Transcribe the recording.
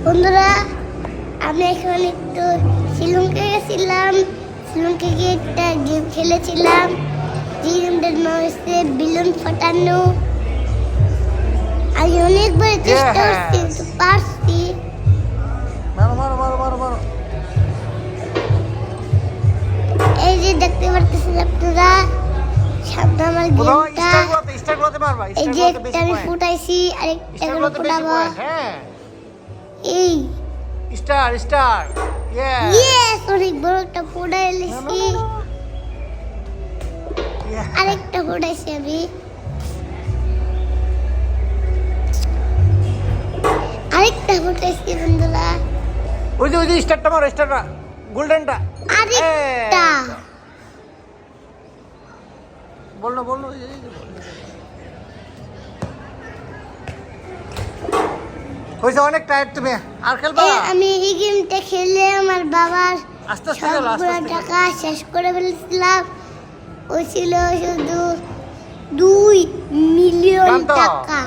বন্ধুরা আমি এখন একটু শ্রীলঙ্কা গেছিলাম। শ্রীলঙ্কা গিয়ে একটা গেম খেলেছিলাম, যে গেমটার নাম হচ্ছে বেলুন ফাটানো। আমি অনেকবার চেষ্টা করছি কিন্তু পারছি। এই যে দেখতে পারতেছেন আপনারা সামনে আমার গেমটা। এই যে একটা আমি ফুটাইছি, আরেকটা করে ফুটাবো। এই ইয়েস, অনেক বড় একটা ফুটাই লিছি। আরেকটা ফুটাইছি আমি, আরেকটা ফুটাইছি বন্ধুরা। ওই যে স্টারটা মারো, স্টারটা গোল্ডেনটা। আরেকটা বল না হইছে, অনেক টায়ার্ড তুমি, আর খেলবা? আমি এই গেমটা খেলে আমার বাবার আস্তে আস্তে চলো, আস্তে সবগুলো আস্তে টাকা শেষ করে ফেলেছিলাম। ওই ছিল শুধু 2 মিলিয়ন শান্ত। টাকা।